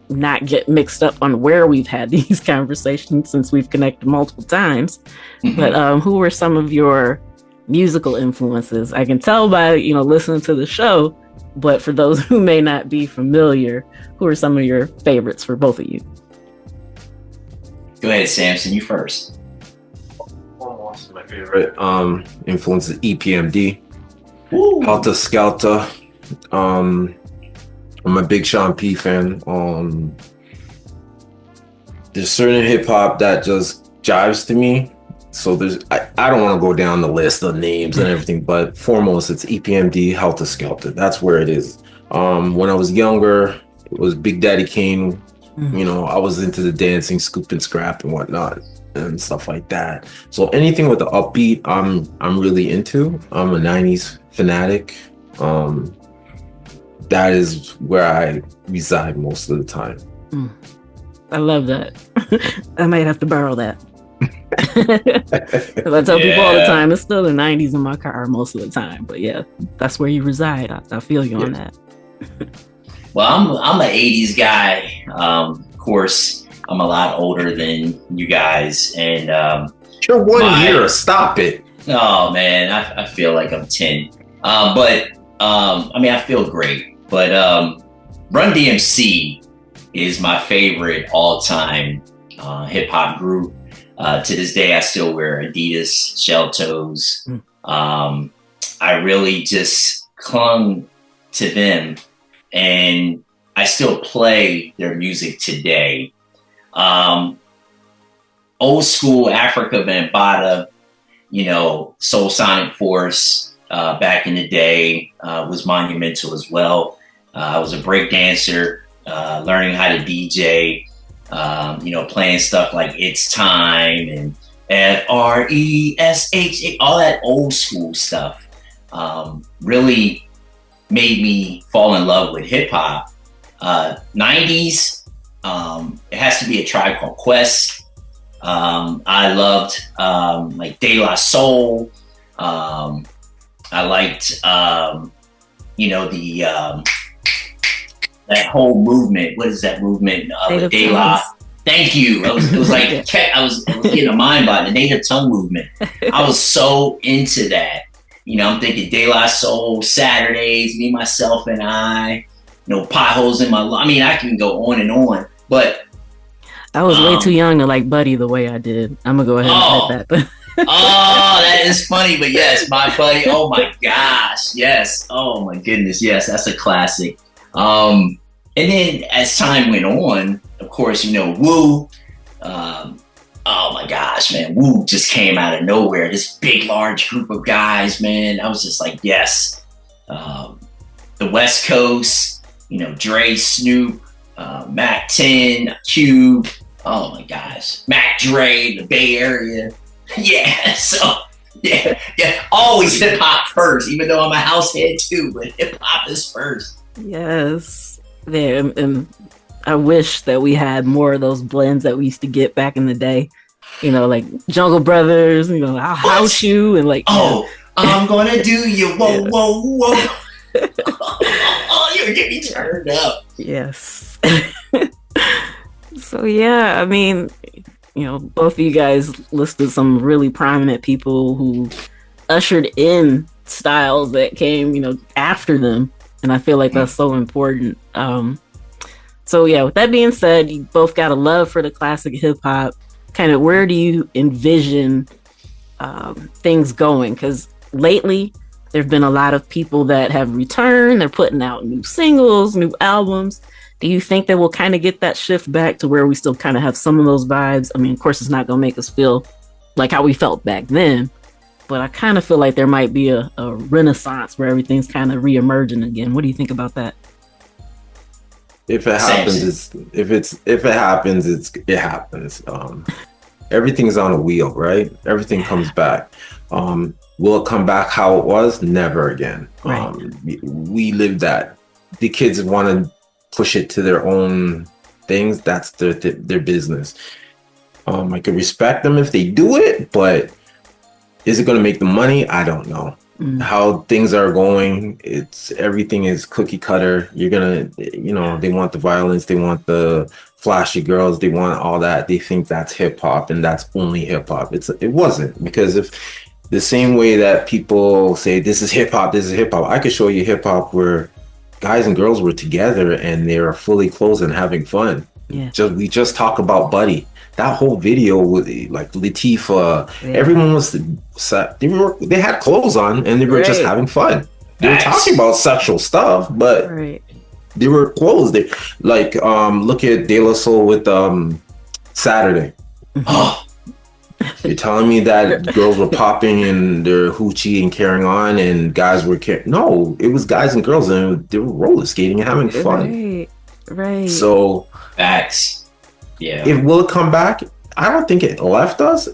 not get mixed up on where we've had these conversations since we've connected multiple times. Mm-hmm. But who were some of your musical influences? I can tell by, you know, listening to the show. But for those who may not be familiar, who are some of your favorites for both of you? Go ahead, Samson, you first. My favorite influence is EPMD, Ooh. Helter Skelter. I'm a big Sean P fan. There's certain hip hop that just jives to me. So I don't want to go down the list of names and everything, but foremost it's EPMD, Helter Skelter. That's where it is. When I was younger, it was Big Daddy Kane. You know, I was into the dancing, scoop and scrap and whatnot and stuff like that. So anything with the upbeat, I'm really into. I'm a 90s fanatic. That is where I reside most of the time. I love that. I might have to borrow that. Because I tell people all the time, it's still the 90s in my car most of the time. But yeah, that's where you reside. I feel you on that. Well, I'm an 80s guy. Of course, I'm a lot older than you guys. And you're 1 year. Stop it. Oh, man, I feel like I'm 10. But I mean, I feel great. But Run DMC is my favorite all-time hip-hop group. To this day, I still wear Adidas shell toes. I really just clung to them, and I still play their music today. Old school Africa Bambaataa, you know, Soul Sonic Force back in the day was monumental as well. I was a break dancer, learning how to DJ. You know, playing stuff like It's Time and FRESH, all that old school stuff really made me fall in love with hip hop. 90s, it has to be A Tribe Called Quest. I loved like De La Soul. I liked, you know, the that whole movement. What is that movement? With De La. Thank you. It was like I was getting a mind body. The Native Tongue movement. I was so into that. You know, I'm thinking De La Soul, Saturdays, Me, Myself, and I. You know, Potholes in My Life. I mean, I can go on and on. But I was way too young to like Buddy the way I did. I'm gonna go ahead and say that. Oh, that is funny. But yes, My Buddy. Oh my gosh, yes. Oh my goodness, yes. That's a classic. And then as time went on, of course, you know, Wu, oh my gosh, man, Wu just came out of nowhere. This big, large group of guys, man. I was just like, yes. The West Coast, you know, Dre, Snoop, Mac 10, Cube. Oh my gosh. Mac Dre, the Bay Area. Yeah, so yeah, always hip hop first, even though I'm a house head too, but hip hop is first. Yes. Yeah, and I wish that we had more of those blends that we used to get back in the day. You know, like Jungle Brothers, you know, I'll house you and like I'm gonna do you. Whoa, whoa, whoa. Oh, you're getting me turned up. Yes. So yeah, I mean, you know, both of you guys listed some really prominent people who ushered in styles that came, you know, after them. And I feel like that's so important. So yeah, with that being said, you both got a love for the classic hip hop. Kind of where do you envision things going? Because lately, there have been a lot of people that have returned. They're putting out new singles, new albums. Do you think that we'll kind of get that shift back to where we still kind of have some of those vibes? I mean, of course, it's not going to make us feel like how we felt back then. but I kind of feel like there might be a renaissance where everything's kind of re-emerging again. What do you think about that? If it happens, it happens. Everything's on a wheel, right? Everything comes back. Will it come back how it was? Never again. Right. We live that. The kids want to push it to their own things. That's their business. I could respect them if they do it, but is it going to make them money? I don't know. How things are going, everything is cookie cutter. You're gonna, they want the violence, they want the flashy girls, they want all that. They think that's hip hop, and that's only hip hop. It wasn't, because if the same way that people say this is hip hop, I could show you hip hop where guys and girls were together and they were fully clothed and having fun. Yeah. We just talk about Buddy. That whole video with like Latifah, everyone was they had clothes on and they were just having fun. They were talking about sexual stuff, but they were clothes. They look at De La Soul with Saturday. You're telling me that girls were popping in their hoochie and carrying on, and guys were no, it was guys and girls, and they were roller skating and having fun. Right. So facts. Yeah. Will it come back? I don't think it left us.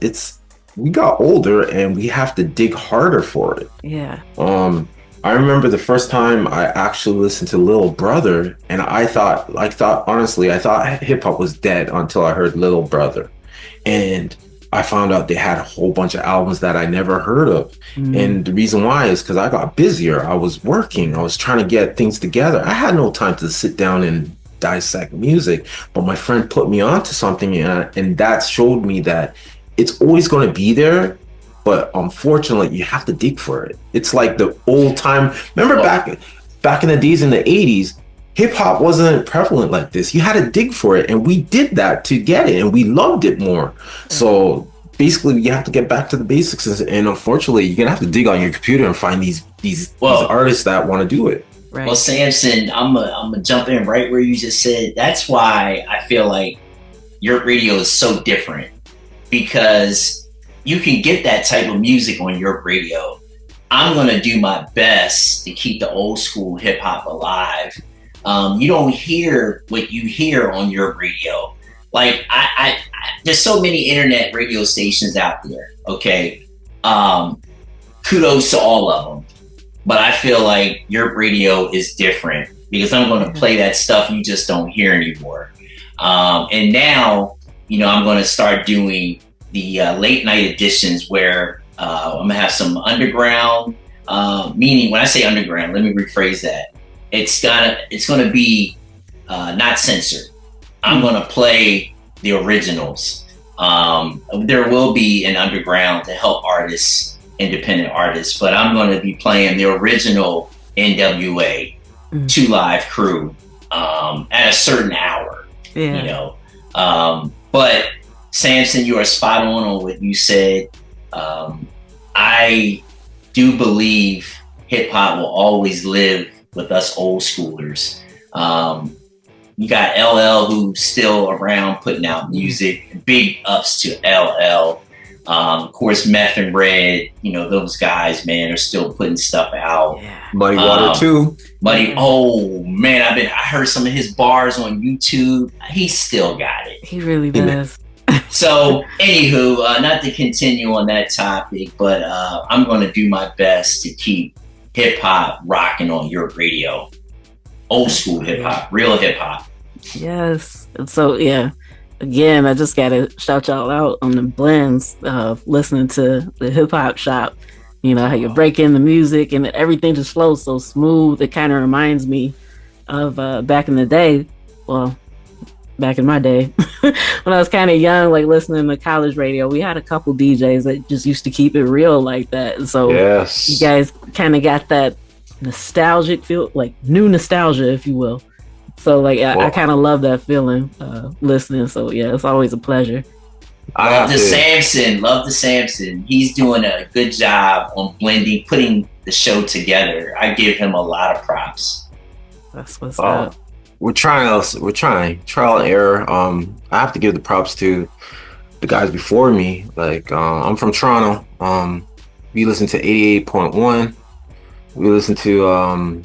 We got older and we have to dig harder for it. Yeah. I remember the first time I actually listened to Little Brother, and I thought hip hop was dead until I heard Little Brother. And I found out they had a whole bunch of albums that I never heard of. And the reason why is because I got busier. I was working. I was trying to get things together. I had no time to sit down and dissect music, but my friend put me onto something, and that showed me that it's always going to be there, but unfortunately you have to dig for it. It's like the old time. Remember back in the days in the 80s, hip hop wasn't prevalent like this. You had to dig for it, and we did that to get it, and we loved it more. So basically you have to get back to the basics, and unfortunately you're gonna have to dig on your computer and find these artists that want to do it. Right. Well, Samson, I'm gonna jump in right where you just said. That's why I feel like your radio is so different, because you can get that type of music on your radio. I'm gonna do my best to keep the old school hip hop alive. You don't hear what you hear on your radio. Like I there's so many internet radio stations out there. Okay, kudos to all of them. But I feel like your radio is different, because I'm going to play that stuff you just don't hear anymore. And now, I'm going to start doing the late night editions where I'm going to have some underground, meaning when I say underground, let me rephrase that. It's going to be not censored. I'm going to play the originals. There will be an underground to help independent artists, but I'm going to be playing the original NWA 2 Live Crew at a certain hour. But Samson, you are spot on what you said. I do believe hip hop will always live with us old schoolers. You got LL, who's still around putting out music. Big ups to LL. Of course, Meth and Red, those guys, man, are still putting stuff out. Muddy Water too. Oh man, I heard some of his bars on YouTube. He still got it. He really does. So, anywho, not to continue on that topic, but I'm going to do my best to keep hip hop rocking on your radio. Old school hip hop, real hip hop. Yes. So yeah. Again, I just gotta shout y'all out on the blends of listening to the hip hop shop. How you break in the music and everything just flows so smooth. It kind of reminds me of back in the day. Well, back in my day, when I was kind of young, like listening to college radio, we had a couple DJs that just used to keep it real like that. And so you guys kind of got that nostalgic feel, like new nostalgia, if you will. So like I kind of love that feeling listening. So yeah, it's always a pleasure. Love the Samson. He's doing a good job on blending, putting the show together. I give him a lot of props. That's what's up. We're trying trial and error. I have to give the props to the guys before me. Like I'm from Toronto. we listened to 88.1. We listened to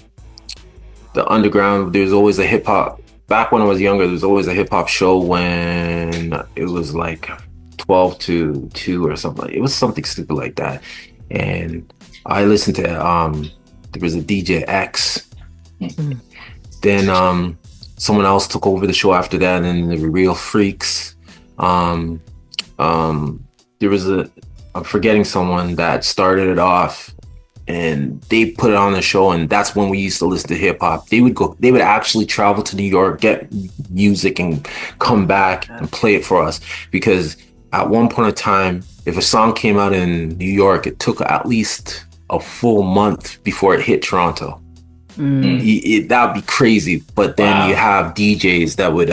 the underground. There's always a hip hop. Back when I was younger, there was always a hip hop show when it was like 12 to 2 or something. It was something stupid like that. And I listened to there was a DJ X. Then someone else took over the show after that, and the Real Freaks. There was I'm forgetting someone that started it off, and they put it on the show, and that's when we used to listen to hip hop. They would actually travel to New York, get music, and come back and play it for us. Because at one point in time, if a song came out in New York, it took at least a full month before it hit Toronto. That would be crazy. But then you have DJs that would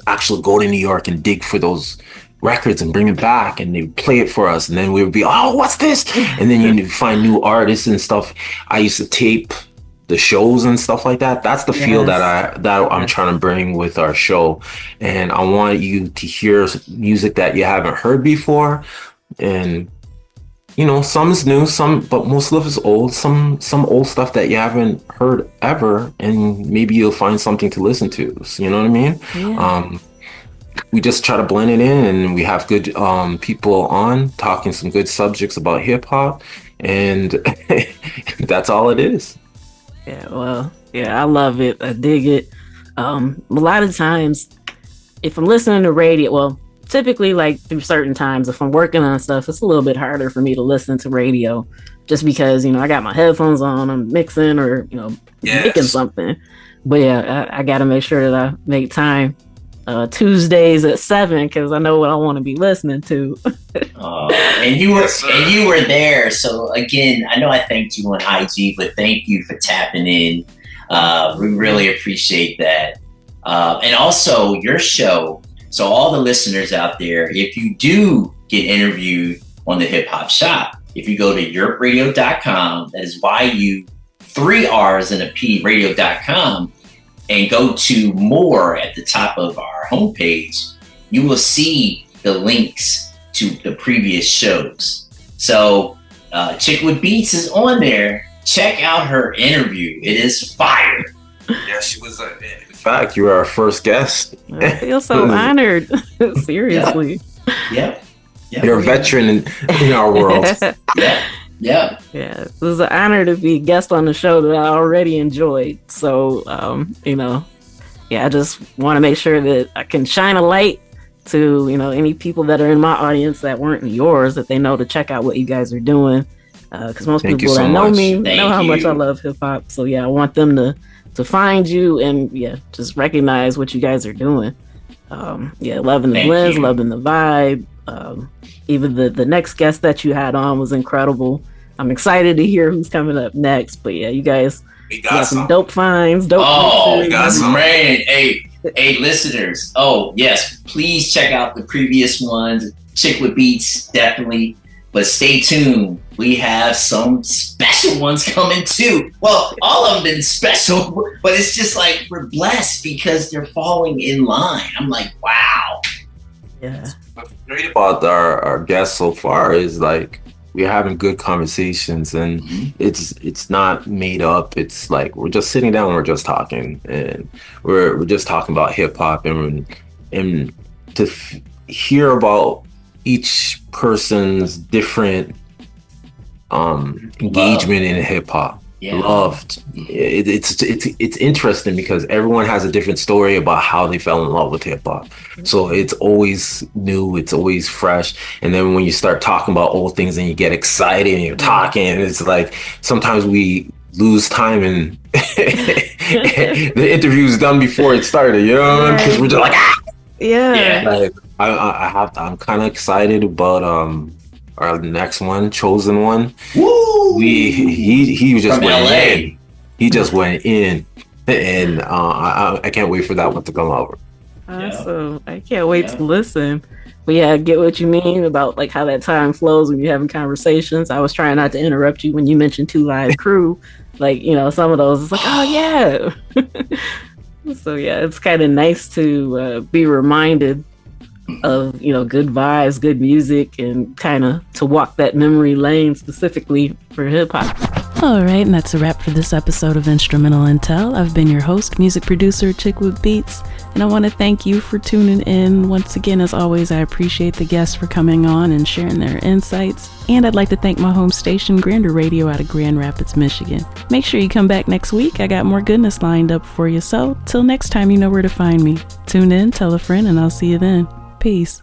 actually go to New York and dig for those records and bring it back, and they play it for us, and then we would be, oh, what's this? And then you find new artists and stuff. I used to tape the shows and stuff like that. That's the feel that I'm trying to bring with our show. And I want you to hear music that you haven't heard before. And some is new, but most of it is old. Some old stuff that you haven't heard ever, and maybe you'll find something to listen to. So, you know what I mean? Yeah. We just try to blend it in, and we have good people on talking some good subjects about hip hop, and that's all it is. Yeah, well, yeah, I love it. I dig it. A lot of times, if I'm listening to radio, well, typically like through certain times, if I'm working on stuff, it's a little bit harder for me to listen to radio, just because I got my headphones on, I'm mixing or making something. But yeah, I got to make sure that I make time. Tuesdays at 7, because I know what I want to be listening to. And you were there. So again, I know I thanked you on IG, but thank you for tapping in. We really appreciate that. And also your show. So all the listeners out there, if you do get interviewed on the Hip Hop Shop, if you go to europradio.com, that is YU 3 R's and a P radio.com, and go to more at the top of our homepage, you will see the links to the previous shows. So Chickwood Beats is on there. Check out her interview. It is fire. Yeah, she was. In fact, you were our first guest. I feel so honored. Seriously. Yep. You're a veteran in our world. Yeah. It was an honor to be a guest on the show that I already enjoyed. So, I just want to make sure that I can shine a light to, any people that are in my audience that weren't in yours, that they know to check out what you guys are doing. Because most people that know me know how much I love hip hop. So I want them to find you and just recognize what you guys are doing. Loving the blends, loving the vibe. Even the next guest that you had on was incredible. I'm excited to hear who's coming up next. But you guys got some dope finds. We got some. Man, hey, listeners. Oh, yes. Please check out the previous ones. Chickwood Beats, definitely. But stay tuned. We have some special ones coming too. Well, all of them been special, but it's just like we're blessed because they're falling in line. I'm like, wow. Yeah. What's great about our guests so far is like we're having good conversations, and it's not made up. It's like we're just sitting down and we're just talking, and we're just talking about hip hop, and to hear about each person's different engagement in hip hop. Loved. It's interesting because everyone has a different story about how they fell in love with hip hop. So it's always new, it's always fresh. And then when you start talking about old things and you get excited and you're talking, it's like sometimes we lose time and the interview is done before it started, you know what I mean? Because we're just like, Like, I'm kind of excited about our next one, chosen one. Woo! He just From went LA. in. He just went in, and I can't wait for that one to come over. Awesome! I can't wait to listen. But I get what you mean about like how that time flows when you're having conversations. I was trying not to interrupt you when you mentioned 2 Live Crew. Like some of those, it's like, oh yeah. So it's kind of nice to be reminded of, good vibes, good music, and kind of to walk that memory lane specifically for hip hop. All right, and that's a wrap for this episode of Instrumental Intel. I've been your host, music producer Chick with Beats, and I want to thank you for tuning in. Once again, as always, I appreciate the guests for coming on and sharing their insights. And I'd like to thank my home station, Grander Radio, out of Grand Rapids, Michigan. Make sure you come back next week. I got more goodness lined up for you. So till next time, you know where to find me. Tune in, tell a friend, and I'll see you then. Peace.